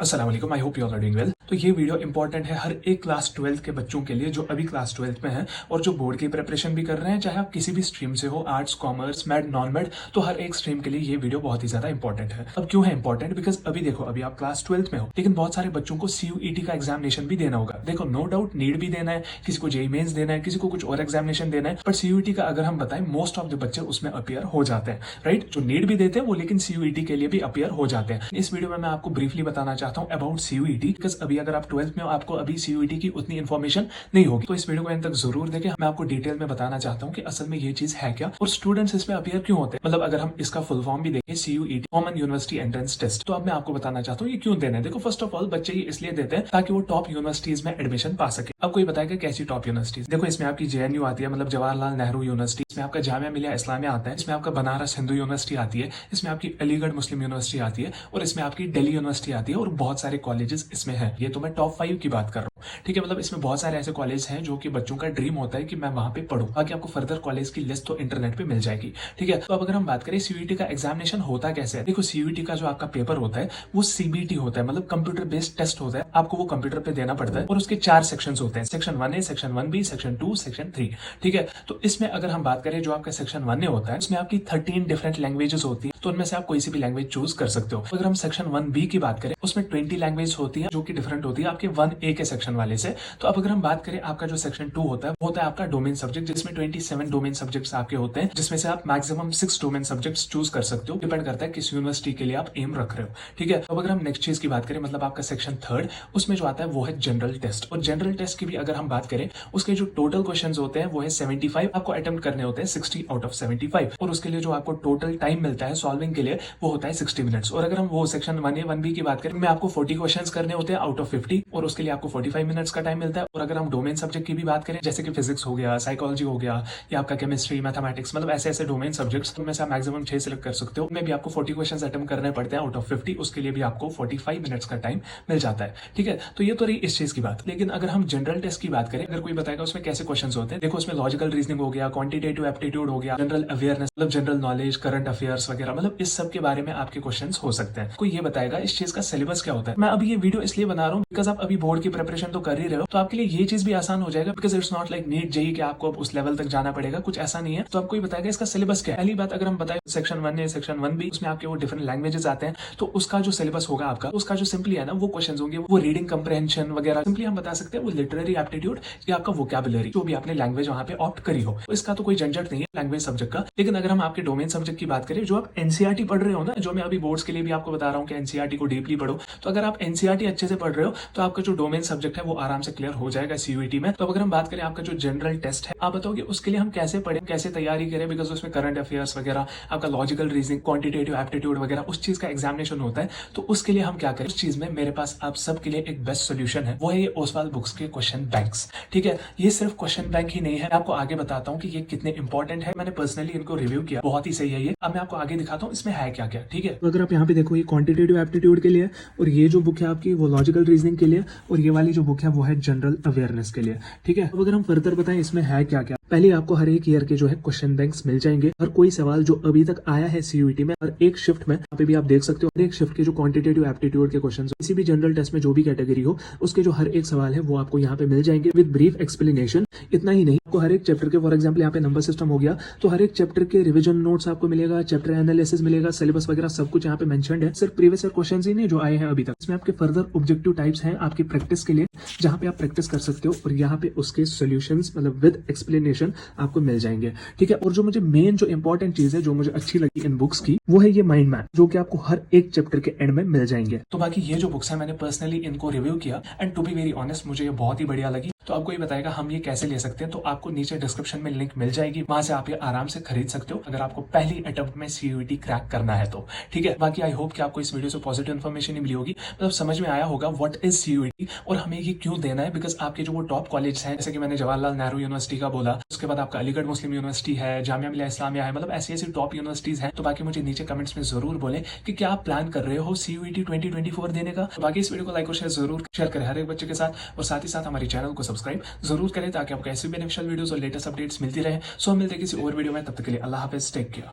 अस्सलाम वालेकुम, I hope you all are doing well. तो ये वीडियो इंपॉर्टेंट है हर एक क्लास 12th के बच्चों के लिए जो अभी क्लास 12th में है और जो बोर्ड की प्रिपरेशन भी कर रहे हैं, चाहे आप किसी भी स्ट्रीम से हो, arts, commerce, mad, non mad, तो हर एक स्ट्रीम के लिए ये वीडियो बहुत ही ज्यादा इंपॉर्टेंट है। अब क्यों है इंपॉर्टेंट? बिकॉज अभी देखो, अभी आप क्लास 12th में हो, लेकिन बहुत सारे बच्चों को CUET का एग्जामिनेशन भी देना होगा। देखो, नो डाउट नीट भी देना है, किसी को जेईई मेंस देना है, किसी को कुछ और एग्जामिनेशन देना है, बट CUET का अगर हम बताएं, मोस्ट ऑफ द बच्चे उसमें अपीयर हो जाते हैं, राइट? जो नीट भी देते हैं वो लेकिन CUET के लिए भी अपीयर हो जाते हैं। इस वीडियो में मैं आपको ब्रीफली बताना चाहता हूँ अबाउट CUET, बिकॉज अभी अगर आप 12th में हो, आपको अभी CUET की उतनी इन्फॉर्मेशन नहीं होगी। तो इस वीडियो को एंड तक जरूर देखें। मैं आपको डिटेल में बताना चाहता हूँ कि असल में ये चीज है क्या और स्टूडेंट्स इसमें अपीयर क्यों होते हैं। मतलब अगर हम इसका फुल फॉर्म भी देखें, CUET common university entrance test, तो अब मैं आपको बताना चाहता हूँ ये क्यों देना है। देखो, फर्स्ट ऑफ ऑल बच्चे ये इसलिए देते हैं ताकि वो टॉप यूनिवर्सिटीज में एडमिशन पा सके। अब कोई बताएगा कैसी टॉप यूनिवर्सिटीज? देखो, इसमें आपकी JNU आती है, मतलब जवाहरलाल नेहरू यूनिवर्सिटी, इसमें आपका जामिया मिलिया इस्लामिया आता है, इसमें आपका बनारस हिंदू यूनिवर्सिटी आती है, इसमें आपकी अलीगढ़ मुस्लिम यूनिवर्सिटी आती है और इसमें आपकी दिल्ली यूनिवर्सिटी आती है और बहुत सारे कॉलेजेस इसमें है। ये तो मैं टॉप 5 की बात कर रहा हूँ, ठीक है? मतलब इसमें बहुत सारे ऐसे कॉलेज हैं जो कि बच्चों का ड्रीम होता है कि मैं वहां पे पढ़ूं। बाकी आपको फर्दर कॉलेज की लिस्ट तो इंटरनेट पे मिल जाएगी, ठीक है? तो अब अगर हम बात करें CUET का एग्जामिनेशन होता कैसे है, देखो CUET का जो आपका पेपर होता है वो CBT होता है, मतलब कंप्यूटर बेस्ड टेस्ट होता है। आपको वो कंप्यूटर पे देना पड़ता है और उसके 4 सेक्शन होते हैं, section 1A, section 1B, section 2, section 3, ठीक है? तो इसमें अगर हम बात करें, जो आपका सेक्शन 1A होता है, उसमें आपकी 13 डिफरेंट लैंग्वेजेस होती है, तो उनमें से आप कोई सी भी लैंग्वेज चूज कर सकते हो। अगर हम सेक्शन 1B की बात करें, उसमें 20 लैंग्वेज होती है जो कि डिफरेंट होती है आपके 1A के सेक्शन वाले से। तो अब अगर हम बात करें, आपका जो सेक्शन 2 होता है वो होता है आपका डोमेन सब्जेक्ट, जिसमें 27 डोमेन सब्जेक्ट्स आपके होते हैं, जिसमें से आप मैक्सिमम 6 डोमेन सब्जेक्ट्स चूज कर सकते हो। डिपेंड करता है किस यूनिवर्सिटी के लिए आप एम रख रहे हो, ठीक है? अब अगर हम नेक्स्ट चीज की बात करें, मतलब आपका सेक्शन 3, उसमें जो आता है वो है जनरल टेस्ट। और जनरल टेस्ट की भी अगर हम बात करें, उसके जो टोटल क्वेश्चन होते हैं वो है 75, आपको अटेम्प्ट करने होते हैं 60 आउट ऑफ 75, और उसके लिए जो आपको टोटल टाइम मिलता है सॉल्विंग के लिए वो होता है 60 मिनट्स। और अगर हम वो सेक्शन 1A 1B की बात करें, में आपको 40 क्वेश्चन करने होते हैं आउट ऑफ 50, और उसके लिए आपको 45 मिनट्स का टाइम मिलता है। और अगर हम डोमेन सब्जेक्ट की भी बात करें, जैसे कि फिजिक्स हो गया, साइकोलॉजी हो गया, या आपका केमिस्ट्री, मैथमेटिक्स, मतलब ऐसे ऐसे डोमेन सब्जेक्ट्स, उनमें से आप मैक्सिमम 6 सिलेक्ट कर सकते हो। उनमें भी आपको 40 क्वेश्चन अटेम्प्ट करने पड़ते हैं आउट ऑफ 50, उसके लिए भी आपको 45 मिनट्स का टाइम मिल जाता है, ठीक है? तो ये तो रही इस चीज की बात। लेकिन अगर हम जनरल टेस्ट की बात करें, अगर कोई बताएगा उसमें कैसे क्वेश्चन होते हैं, देखो उसमें लॉजिकल रीजनिंग हो गया, क्वांटिटेटिव एप्टीट्यूड हो गया, जनरल अवेयरनेस, मतलब जनरल नॉलेज, करंट अफेयर्स वगैरह, मतलब इस सब के बारे में आपके क्वेश्चन हो सकते हैं। कोई ये बताएगा इस चीज का सिलेबस क्या होता है। मैं अभी ये वीडियो इसलिए बना रहा हूँ बिकॉज आप अभी बोर्ड की प्रिपरेशन तो कर ही रहे हो, तो आपके लिए ये चीज भी आसान हो जाएगा, because it's not like NEET JEE कि आपको उस लेवल तक जाना पड़ेगा, कुछ ऐसा नहीं है। तो आपको ये बताएगा इसका सिलेबस क्या है। पहली बात, अगर हम बताएं सेक्शन 1A, सेक्शन 1B, उसमें आपके वो डिफरेंट लैंग्वेजेस आते हैं, तो उसका जो सिलेबस होगा आपका, उसका जो सिंपली है ना, वो क्वेश्चन होंगे, वो रीडिंग कंप्रहेंशन वगैरह, सिंपली हम बता सकते हैं वो लिटरेरी एप्टीट्यूड या आपका वोकैबुलरी, जो भी आपने लैंग्वेज वहां पे ऑप्ट करी हो, तो इसका तो कोई झंझट नहीं है लैंग्वेज सब्जेक्ट का। लेकिन अगर हम आपके डोमेन सब्जेक्ट की बात करें, जो आप NCERT पढ़ रहे हो ना, जो मैं अभी बोर्ड्स के लिए भी आपको बता रहा हूँ कि NCERT को डीपली पढ़ो, तो अगर आप NCERT अच्छे से पढ़ रहे हो तो आपका जो डोमेन सब्जेक्ट है वो आराम से क्लियर हो जाएगा CUET में। तो अगर हम बात करें आपका जो जनरल टेस्ट है, आप बताओगे उसके लिए हम कैसे पढ़ें, कैसे तैयारी करें, बिकॉज उसमें करंट अफेयर्स वगैरह, आपका लॉजिकल रीजनिंग, क्वांटिटेटिव एप्टीट्यूड वगैरह, उस चीज का एग्जामिनेशन होता है। तो उसके लिए हम क्या करें, उस चीज में मेरे पास आप सबके लिए एक बेस्ट सोल्यूशन है, वो है ये ओसवाल बुक्स के क्वेश्चन बैंक्स, ठीक है? ये सिर्फ क्वेश्चन बैंक ही नहीं है, मैं आपको आगे बताता हूँ कि ये कितने इंपॉर्टेंट है। मैंने पर्सनली इनको रिव्यू किया, बहुत ही सही है ये। अब मैं आपको आगे दिखाता हूँ इसमें है क्या क्या, ठीक है? तो अगर आप यहाँ पे देखो, ये क्वांटिटेटिव एप्टीट्यूड के लिए, और ये जो बुक है आपकी वो लॉजिकल रीजनिंग के लिए, और ये वाली जो बुक है वो है जनरल अवेयरनेस के लिए, ठीक है? अब अगर हम फर्दर बताएं इसमें है क्या क्या, पहले आपको हर एक ईयर के जो है क्वेश्चन बैंक्स मिल जाएंगे। हर कोई सवाल जो अभी तक आया है CUET में, हर एक शिफ्ट में, यहाँ पे भी आप देख सकते हो, हर एक शिफ्ट के जो क्वांटिटेटिव एप्टीट्यूड के क्वेश्चन, किसी भी जनरल टेस्ट में जो भी कैटेगरी हो, उसके जो हर एक सवाल है वो आपको यहाँ पे मिल जाएंगे विद ब्रीफ एक्सप्लेनेशन। इतना ही नहीं, आपको हर एक चैप्टर के, फॉर एग्जाम्पल यहाँ पे नंबर सिस्टम हो गया, तो हर एक चैप्टर के रिविजन नोट्स आपको मिलेगा, चैप्टर एनालिसिस मिलेगा, सिलेबस वगैरह सब कुछ यहाँ पे मेंशन्ड है। सिर्फ प्रीवियस ईयर क्वेश्चंस ही नहीं जो आए हैं अभी तक, इसमें आपके फर्दर ऑब्जेक्टिव टाइप्स हैं आपकी प्रैक्टिस के लिए, जहाँ पे आप प्रैक्टिस कर सकते हो, और यहाँ पे उसके सॉल्यूशंस मतलब विद एक्सप्लेनेशन आपको मिल जाएंगे, ठीक है? और जो मुझे मेन जो इंपॉर्टेंट चीज है, जो मुझे अच्छी लगी इन बुक्स की, वो है ये माइंड मैप, जो कि आपको हर एक चैप्टर के एंड में मिल जाएंगे। तो बाकी ये जो बुक्स है, मैंने पर्सनली इनको रिव्यू किया, and to be very honest मुझे ये बहुत ही बढ़िया लगी। तो आपको ये बताएगा हम ये कैसे ले सकते हैं, तो आपको नीचे डिस्क्रिप्शन में लिंक मिल जाएगी, वहां से आप ये आराम से खरीद सकते हो अगर आपको पहली अटेम्प्ट में CUET क्रैक करना है तो, ठीक है? बाकी आई होप कि आपको इस वीडियो से पॉजिटिव इन्फॉर्मेशन ही मिली होगी, मतलब समझ में आया होगा व्हाट इज CUET और हमें ये क्यों देना है। बिकॉज आपके जो वो टॉप कॉलेज हैं, जैसे कि मैंने जवाहरलाल नेहरू यूनिवर्सिटी का बोला, उसके बाद आपका अलीगढ़ मुस्लिम यूनिवर्सिटी है, जामिया मिलिया इस्लामिया है, मतलब ऐसी ऐसी टॉप यूनिवर्सिटीज हैं। तो बाकी मुझे नीचे कमेंट्स में जरूर बोले कि क्या आप प्लान कर रहे हो CUET 2024 देने का। तो बाकी इस वीडियो को लाइक और जरूर शेयर करें हर एक बच्चे के साथ, और साथ ही साथ हमारे चैनल को सब्सक्राइब जरूर करें ताकि आपको ऐसी बेनिफिशियल वीडियोस और लेटेस्ट अपडेट्स मिलती रहे। सो हम मिलते हैं किसी और वीडियो में, तब तक के लिए अल्लाह हाफिज, टेक केयर।